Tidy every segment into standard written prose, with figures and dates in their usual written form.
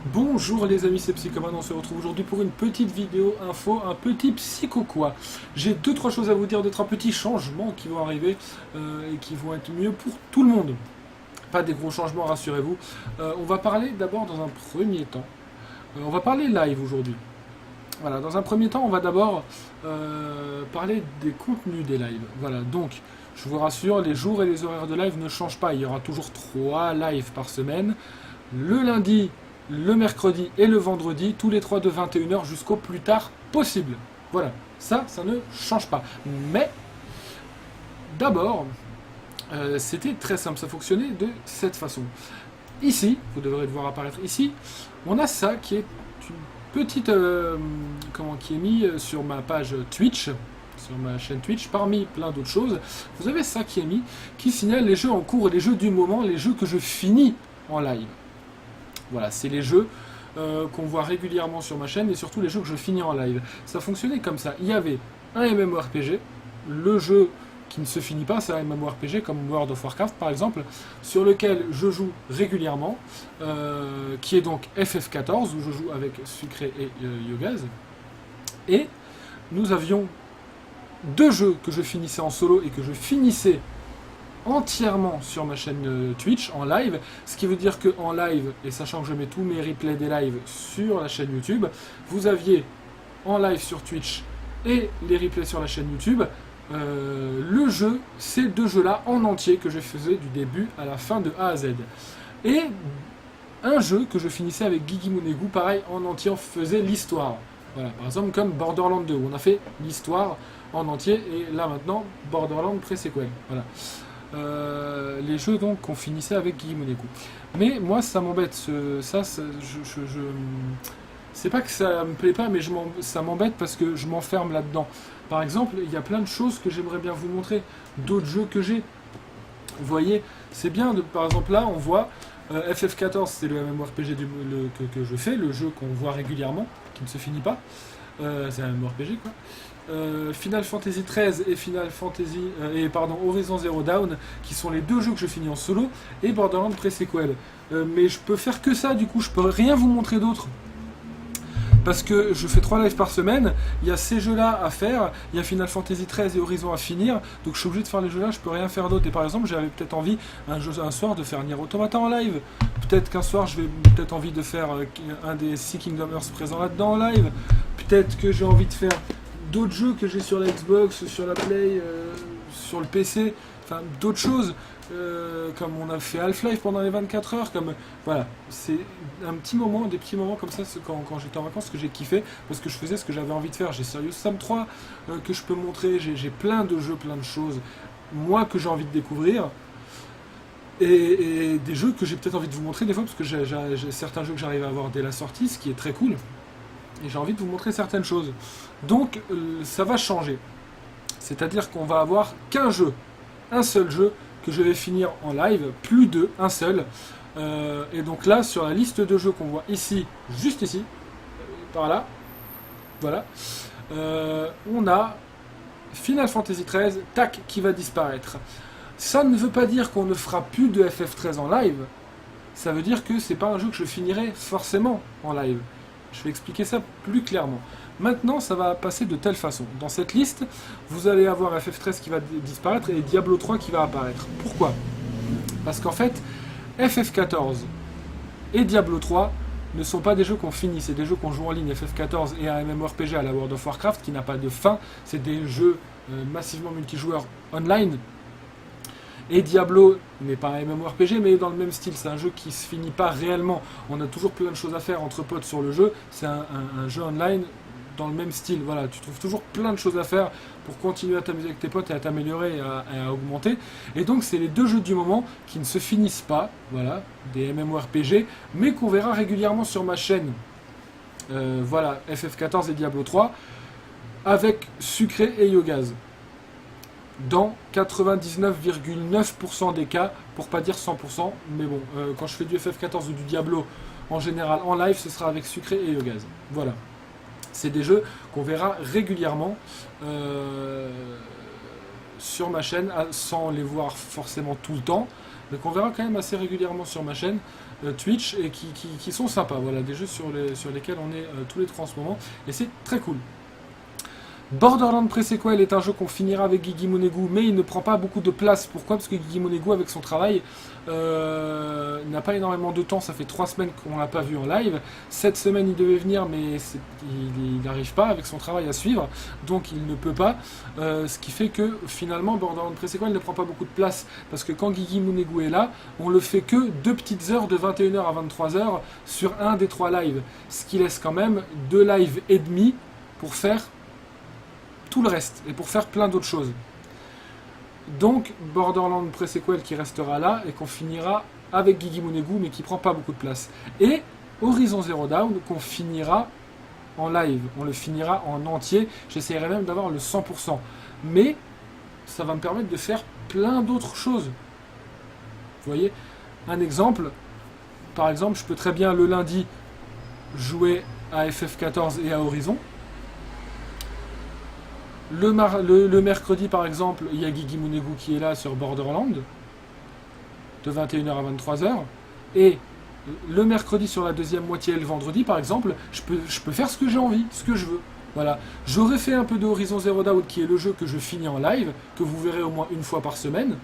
Bonjour les amis, c'est Psychoman, on se retrouve aujourd'hui pour une petite vidéo info, un petit psycho quoi. J'ai deux trois choses à vous dire, deux trois petits changements qui vont arriver et qui vont être mieux pour tout le monde. Pas des gros changements, rassurez-vous. On va parler d'abord dans un premier temps. On va parler live aujourd'hui. Voilà, dans un premier temps, on va d'abord parler des contenus des lives. Voilà, donc je vous rassure, les jours et les horaires de live ne changent pas. Il y aura toujours 3 lives par semaine. Le lundi, le mercredi et le vendredi, tous les 3 de 21h jusqu'au plus tard possible. Voilà, ça ne change pas. Mais d'abord, c'était très simple, ça fonctionnait de cette façon. Ici, vous devrez le voir apparaître ici, on a ça qui est une petite, qui est mis sur ma page Twitch, sur ma chaîne Twitch, parmi plein d'autres choses. Vous avez ça qui est mis, qui signale les jeux en cours, les jeux du moment, les jeux que je finis en live. Voilà, c'est les jeux qu'on voit régulièrement sur ma chaîne et surtout les jeux que je finis en live. Ça fonctionnait comme ça. Il y avait un MMORPG, le jeu qui ne se finit pas, c'est un MMORPG comme World of Warcraft par exemple, sur lequel je joue régulièrement, qui est donc FF14, où je joue avec Sucré et Yogaz. Et nous avions deux jeux que je finissais en solo et que je finissais entièrement sur ma chaîne Twitch en live, ce qui veut dire que en live, et sachant que je mets tous mes replays des lives sur la chaîne YouTube, vous aviez en live sur Twitch et les replays sur la chaîne YouTube le jeu, ces deux jeux-là en entier que je faisais du début à la fin de A à Z. Et un jeu que je finissais avec Guigui Mounegou, pareil, en entier, on faisait l'histoire. Voilà, par exemple comme Borderlands 2, où on a fait l'histoire en entier, et là maintenant, Borderlands pré-sequel. Voilà. Les jeux donc qu'on finissait avec Guigui Mounegou. Mais moi ça m'embête, c'est pas que ça me plaît pas, mais ça m'embête parce que je m'enferme là-dedans. Par exemple, il y a plein de choses que j'aimerais bien vous montrer, d'autres jeux que j'ai. Vous voyez, c'est bien, par exemple là on voit FF14, c'est le MMORPG que je fais, le jeu qu'on voit régulièrement, qui ne se finit pas. C'est un MMORPG quoi. Final Fantasy XIII et Horizon Zero Dawn, qui sont les deux jeux que je finis en solo, et Borderlands pré-sequel. Mais je peux faire que ça, du coup, je peux rien vous montrer d'autre. Parce que je fais 3 lives par semaine, il y a ces jeux-là à faire, il y a Final Fantasy XIII et Horizon à finir, donc je suis obligé de faire les jeux-là, je peux rien faire d'autre. Et par exemple, j'avais peut-être envie un soir de faire Nier Automata en live. Peut-être qu'un soir, je vais peut-être envie de faire un des Six Kingdom Hearts présents là-dedans en live. Peut-être que j'ai envie de faire d'autres jeux que j'ai sur la Xbox, sur la Play, sur le PC, enfin d'autres choses, comme on a fait Half-Life pendant les 24 heures, comme voilà, c'est des petits moments comme ça quand j'étais en vacances que j'ai kiffé, parce que je faisais ce que j'avais envie de faire. J'ai Serious Sam 3 que je peux montrer, j'ai plein de jeux, plein de choses, moi que j'ai envie de découvrir. Et des jeux que j'ai peut-être envie de vous montrer des fois, parce que j'ai certains jeux que j'arrive à avoir dès la sortie, ce qui est très cool. Et j'ai envie de vous montrer certaines choses. Donc ça va changer. C'est-à-dire qu'on va avoir qu'un jeu, un seul jeu que je vais finir en live, plus de un seul. Et donc là, sur la liste de jeux qu'on voit ici, juste ici, par là, voilà, on a Final Fantasy XIII, tac, qui va disparaître. Ça ne veut pas dire qu'on ne fera plus de FF13 en live. Ça veut dire que c'est pas un jeu que je finirai forcément en live. Je vais expliquer ça plus clairement. Maintenant, ça va passer de telle façon. Dans cette liste, vous allez avoir FF13 qui va disparaître et Diablo 3 qui va apparaître. Pourquoi ? Parce qu'en fait, FF14 et Diablo 3 ne sont pas des jeux qu'on finit, c'est des jeux qu'on joue en ligne. FF14 et un MMORPG à la World of Warcraft qui n'a pas de fin, c'est des jeux massivement multijoueurs online. Et Diablo n'est pas un MMORPG, mais dans le même style. C'est un jeu qui se finit pas réellement. On a toujours plein de choses à faire entre potes sur le jeu. C'est un jeu online dans le même style. Voilà, tu trouves toujours plein de choses à faire pour continuer à t'amuser avec tes potes et à t'améliorer et à augmenter. Et donc, c'est les deux jeux du moment qui ne se finissent pas. Voilà, des MMORPG, mais qu'on verra régulièrement sur ma chaîne. Voilà, FF14 et Diablo 3, avec Sucré et Yogaz. Dans 99,9% des cas, pour pas dire 100%, mais bon, quand je fais du FF14 ou du Diablo, en général en live, ce sera avec Sucré et Yogaz. Voilà. C'est des jeux qu'on verra régulièrement sur ma chaîne, sans les voir forcément tout le temps, mais qu'on verra quand même assez régulièrement sur ma chaîne Twitch, et qui sont sympas. Voilà, des jeux sur lesquels on est tous les trois en ce moment, et c'est très cool. Borderlands Pre-Sequel est un jeu qu'on finira avec Guigui Monégou, mais il ne prend pas beaucoup de place. Pourquoi? Parce que Guigui Monégou, avec son travail, n'a pas énormément de temps. Ça fait 3 semaines qu'on ne l'a pas vu en live. Cette semaine, il devait venir, mais il n'arrive pas avec son travail à suivre, donc il ne peut pas. Ce qui fait que finalement, Borderlands Pre-Sequel ne prend pas beaucoup de place, parce que quand Guigui Monégou est là, on le fait que 2 petites heures de 21h à 23h sur un des 3 lives, ce qui laisse quand même 2 lives et demi pour faire tout le reste, et pour faire plein d'autres choses. Donc Borderlands Pre-Sequel qui restera là, et qu'on finira avec Guigui Monégou, mais qui prend pas beaucoup de place. Et Horizon Zero Dawn qu'on finira en live, on le finira en entier, j'essaierai même d'avoir le 100%. Mais ça va me permettre de faire plein d'autres choses. Vous voyez, un exemple, par exemple, je peux très bien le lundi jouer à FF14 et à Horizon. Le mercredi, par exemple, il y a Guigui Monégou qui est là sur Borderlands, de 21h à 23h. Et le mercredi sur la deuxième moitié et le vendredi, par exemple, je peux faire ce que j'ai envie, ce que je veux. Voilà. J'aurais fait un peu de Horizon Zero Dawn, qui est le jeu que je finis en live, que vous verrez au moins une fois par semaine.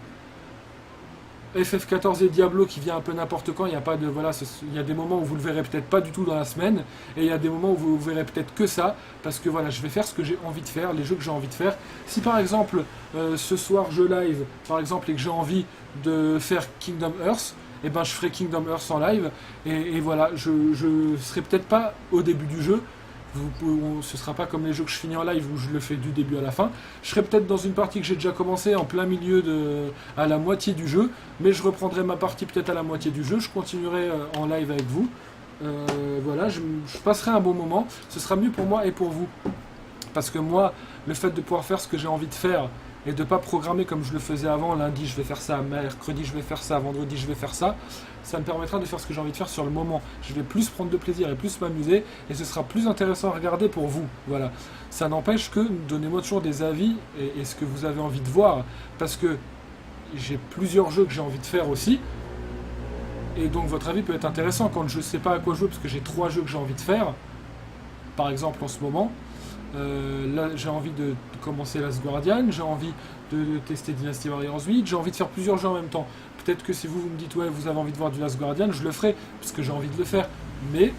FF14 et Diablo qui vient un peu n'importe quand, il y a pas de voilà, il y a des moments où vous le verrez peut-être pas du tout dans la semaine, et il y a des moments où vous verrez peut-être que ça, parce que voilà, je vais faire ce que j'ai envie de faire, les jeux que j'ai envie de faire. Si par exemple ce soir je live, par exemple, et que j'ai envie de faire Kingdom Hearts, et ben je ferai Kingdom Hearts en live, et voilà, je serai peut-être pas au début du jeu. Ce sera pas comme les jeux que je finis en live où je le fais du début à la fin. Je serai peut-être dans une partie que j'ai déjà commencé en plein milieu à la moitié du jeu, mais je reprendrai ma partie peut-être à la moitié du jeu. Je continuerai en live avec vous. Voilà, je passerai un bon moment. Ce sera mieux pour moi et pour vous, parce que moi, le fait de pouvoir faire ce que j'ai envie de faire et de ne pas programmer comme je le faisais avant, lundi je vais faire ça, mercredi je vais faire ça, vendredi je vais faire ça, ça me permettra de faire ce que j'ai envie de faire sur le moment. Je vais plus prendre de plaisir et plus m'amuser, et ce sera plus intéressant à regarder pour vous. Voilà. Ça n'empêche que donnez-moi toujours des avis et ce que vous avez envie de voir, parce que j'ai plusieurs jeux que j'ai envie de faire aussi, et donc votre avis peut être intéressant quand je ne sais pas à quoi jouer, parce que j'ai 3 jeux que j'ai envie de faire, par exemple en ce moment. Là, j'ai envie de commencer Last Guardian, j'ai envie de tester Dynasty Warriors 8, j'ai envie de faire plusieurs jeux en même temps. Peut-être que si vous me dites, ouais, vous avez envie de voir du Last Guardian, je le ferai, parce que j'ai envie de le faire. Mais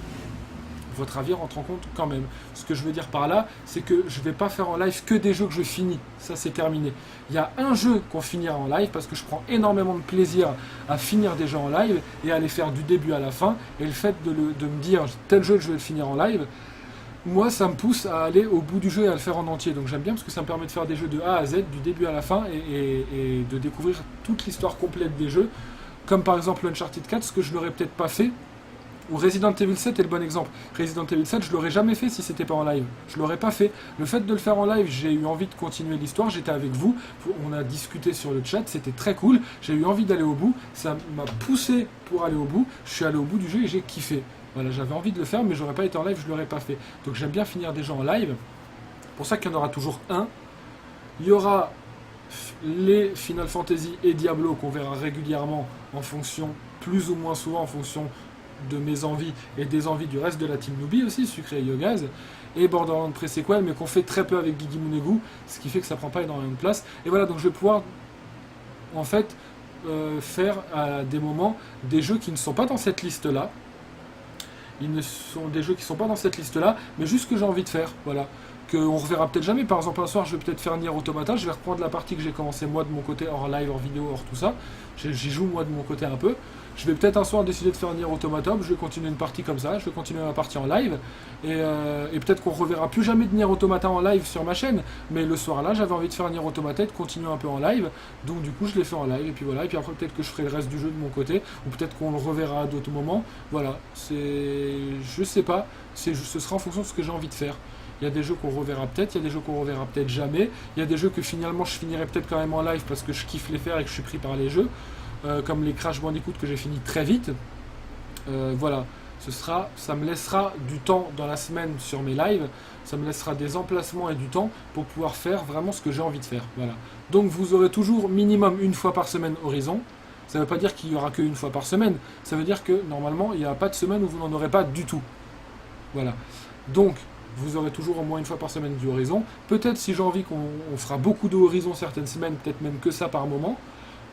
votre avis rentre en compte quand même. Ce que je veux dire par là, c'est que je ne vais pas faire en live que des jeux que je finis. Ça, c'est terminé. Il y a un jeu qu'on finira en live, parce que je prends énormément de plaisir à finir des jeux en live, et à les faire du début à la fin. Et le fait de me dire, tel jeu que je vais le finir en live, moi, ça me pousse à aller au bout du jeu et à le faire en entier. Donc j'aime bien, parce que ça me permet de faire des jeux de A à Z, du début à la fin, et de découvrir toute l'histoire complète des jeux. Comme par exemple Uncharted 4, ce que je n'aurais peut-être pas fait. Ou Resident Evil 7 est le bon exemple. Resident Evil 7, je l'aurais jamais fait si c'était pas en live. Je l'aurais pas fait. Le fait de le faire en live, j'ai eu envie de continuer l'histoire. J'étais avec vous, on a discuté sur le chat, c'était très cool. J'ai eu envie d'aller au bout. Ça m'a poussé pour aller au bout. Je suis allé au bout du jeu et j'ai kiffé. Voilà, j'avais envie de le faire, mais j'aurais pas été en live, je l'aurais pas fait. Donc j'aime bien finir des jeux en live. C'est pour ça qu'il y en aura toujours un. Il y aura les Final Fantasy et Diablo qu'on verra régulièrement en fonction, plus ou moins souvent en fonction de mes envies et des envies du reste de la team Newbie aussi, Sucré et Yogaz, et Borderlands Pre-Sequel, mais qu'on fait très peu avec Guigui Monégou, ce qui fait que ça prend pas énormément de place. Et voilà, donc je vais pouvoir en fait faire à des moments des jeux qui ne sont pas dans cette liste-là. Ils ne sont des jeux qui ne sont pas dans cette liste-là, mais juste que j'ai envie de faire, voilà. Qu'on reverra peut-être jamais. Par exemple, un soir, je vais peut-être faire Nier Automata, je vais reprendre la partie que j'ai commencé moi de mon côté, hors live, hors vidéo, hors tout ça. J'y joue moi de mon côté un peu. Je vais peut-être un soir décider de faire Nier Automata, je vais continuer une partie comme ça, je vais continuer ma partie en live, et peut-être qu'on reverra plus jamais de Nier Automata en live sur ma chaîne, mais le soir là, j'avais envie de faire Nier Automata et de continuer un peu en live, donc du coup je l'ai fait en live, et puis voilà, et puis après peut-être que je ferai le reste du jeu de mon côté, ou peut-être qu'on le reverra à d'autres moments, voilà, je sais pas, ce sera en fonction de ce que j'ai envie de faire. Il y a des jeux qu'on reverra peut-être, il y a des jeux qu'on reverra peut-être jamais, il y a des jeux que finalement je finirai peut-être quand même en live parce que je kiffe les faire et que je suis pris par les jeux, comme les Crash Bandicoot que j'ai fini très vite. Voilà, ça me laissera du temps dans la semaine sur mes lives, ça me laissera des emplacements et du temps pour pouvoir faire vraiment ce que j'ai envie de faire. Voilà. Donc vous aurez toujours minimum une fois par semaine Horizon, Ça ne veut pas dire qu'il n'y aura qu'une fois par semaine. Ça veut dire que normalement, il n'y a pas de semaine où vous n'en aurez pas du tout. Voilà. Donc, vous aurez toujours au moins une fois par semaine du Horizon. Peut-être si j'ai envie qu'on fera beaucoup de Horizon certaines semaines, peut-être même que ça par moment.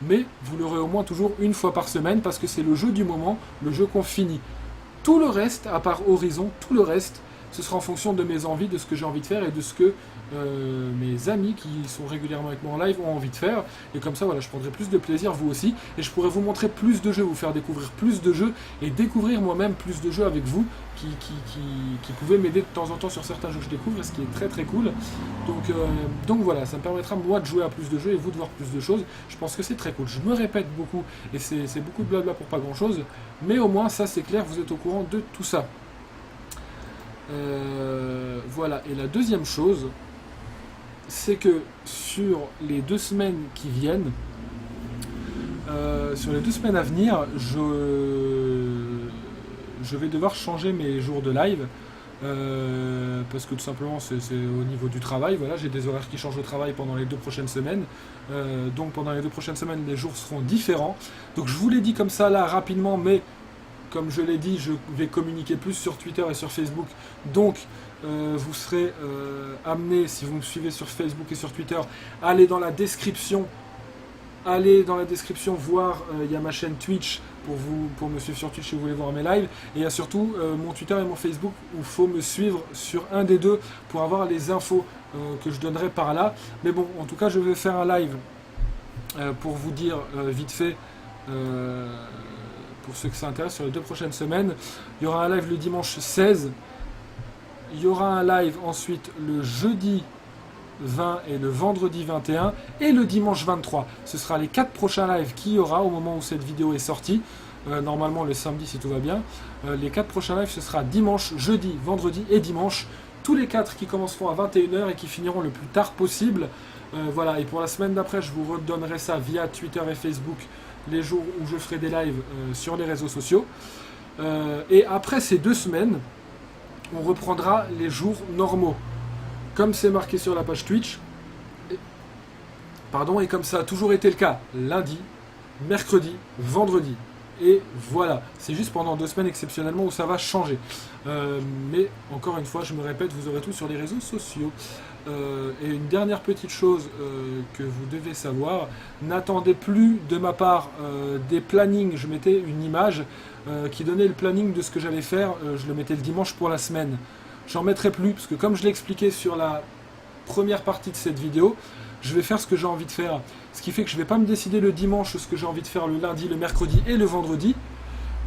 Mais vous l'aurez au moins toujours une fois par semaine parce que c'est le jeu du moment, le jeu qu'on finit. Tout le reste, à part Horizon, tout le reste, ce sera en fonction de mes envies, de ce que j'ai envie de faire et de ce que mes amis qui sont régulièrement avec moi en live ont envie de faire. Et comme ça, voilà, je prendrai plus de plaisir, vous aussi. Et je pourrai vous montrer plus de jeux, vous faire découvrir plus de jeux et découvrir moi-même plus de jeux avec vous qui pouvaient m'aider de temps en temps sur certains jeux que je découvre, ce qui est très très cool. Donc voilà, ça me permettra moi de jouer à plus de jeux et vous de voir plus de choses. Je pense que c'est très cool. Je me répète beaucoup et c'est beaucoup de blabla pour pas grand-chose. Mais au moins, ça c'est clair, vous êtes au courant de tout ça. Voilà, et la deuxième chose, c'est que sur les 2 semaines qui viennent, sur les 2 semaines à venir, je vais devoir changer mes jours de live, parce que tout simplement c'est au niveau du travail, voilà, j'ai des horaires qui changent au travail pendant les 2 prochaines semaines, donc pendant les 2 prochaines semaines les jours seront différents, donc je vous l'ai dit comme ça là rapidement, mais comme je l'ai dit, je vais communiquer plus sur Twitter et sur Facebook. Donc, vous serez amené, si vous me suivez sur Facebook et sur Twitter, à aller dans la description. Allez dans la description voir, il y a ma chaîne Twitch pour me suivre sur Twitch si vous voulez voir mes lives. Et il y a surtout mon Twitter et mon Facebook où il faut me suivre sur un des deux pour avoir les infos que je donnerai par là. Mais bon, en tout cas, je vais faire un live pour vous dire vite fait... pour ceux que ça intéresse, sur les 2 prochaines semaines. Il y aura un live le dimanche 16. Il y aura un live ensuite le jeudi 20 et le vendredi 21. Et le dimanche 23. Ce sera les 4 prochains lives qu'il y aura au moment où cette vidéo est sortie. Normalement le samedi si tout va bien. Les 4 prochains lives, ce sera dimanche, jeudi, vendredi et dimanche. Tous les 4 qui commenceront à 21h et qui finiront le plus tard possible. Voilà, et pour la semaine d'après, je vous redonnerai ça via Twitter et Facebook, les jours où je ferai des lives sur les réseaux sociaux. Et après ces 2 semaines, on reprendra les jours normaux. Comme c'est marqué sur la page Twitch, et comme ça a toujours été le cas, lundi, mercredi, vendredi. Et voilà, c'est juste pendant 2 semaines exceptionnellement où ça va changer. Mais encore une fois, je me répète, vous aurez tout sur les réseaux sociaux. Et une dernière petite chose que vous devez savoir, n'attendez plus de ma part des plannings. Je mettais une image qui donnait le planning de ce que j'allais faire, je le mettais le dimanche pour la semaine. J'en mettrai plus, parce que comme je l'ai expliqué sur la première partie de cette vidéo, je vais faire ce que j'ai envie de faire. Ce qui fait que je ne vais pas me décider le dimanche ce que j'ai envie de faire le lundi, le mercredi et le vendredi.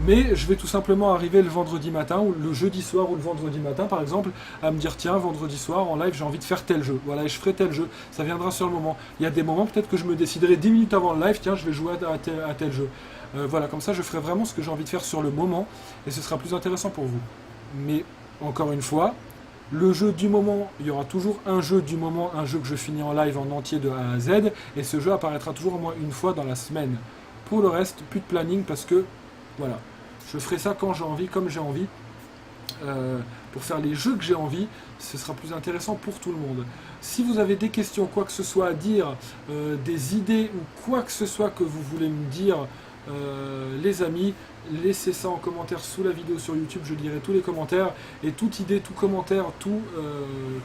Mais je vais tout simplement arriver le vendredi matin, ou le jeudi soir ou le vendredi matin par exemple, à me dire tiens, vendredi soir en live j'ai envie de faire tel jeu. Voilà, et je ferai tel jeu. Ça viendra sur le moment. Il y a des moments peut-être que je me déciderai 10 minutes avant le live, tiens, je vais jouer à tel jeu. Voilà, comme ça je ferai vraiment ce que j'ai envie de faire sur le moment, et ce sera plus intéressant pour vous. Mais encore une fois, le jeu du moment, il y aura toujours un jeu du moment, un jeu que je finis en live en entier de A à Z, et ce jeu apparaîtra toujours au moins une fois dans la semaine. Pour le reste, plus de planning parce que, voilà, je ferai ça quand j'ai envie, comme j'ai envie. Pour faire les jeux que j'ai envie, ce sera plus intéressant pour tout le monde. Si vous avez des questions, quoi que ce soit à dire, des idées ou quoi que ce soit que vous voulez me dire, les amis, laissez ça en commentaire sous la vidéo sur YouTube, je lirai tous les commentaires, et toute idée, tout commentaire, toute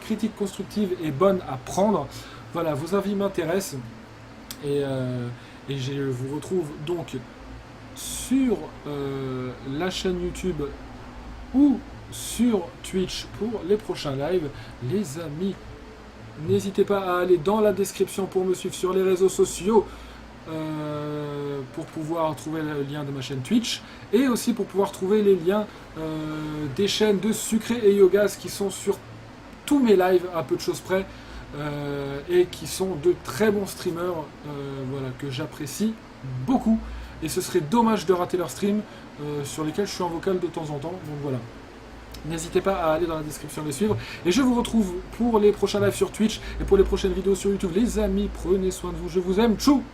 critique constructive est bonne à prendre. Voilà, vos avis m'intéressent, et je vous retrouve donc sur la chaîne YouTube ou sur Twitch pour les prochains lives. Les amis, n'hésitez pas à aller dans la description pour me suivre sur les réseaux sociaux, pour pouvoir trouver le lien de ma chaîne Twitch, et aussi pour pouvoir trouver les liens des chaînes de Sucré et Yogaz qui sont sur tous mes lives à peu de choses près, et qui sont de très bons streamers, voilà, que j'apprécie beaucoup, et ce serait dommage de rater leur stream sur lesquels je suis en vocal de temps en temps. Donc voilà, n'hésitez pas à aller dans la description les suivre, et je vous retrouve pour les prochains lives sur Twitch et pour les prochaines vidéos sur YouTube. Les amis, prenez soin de vous, je vous aime, tchou.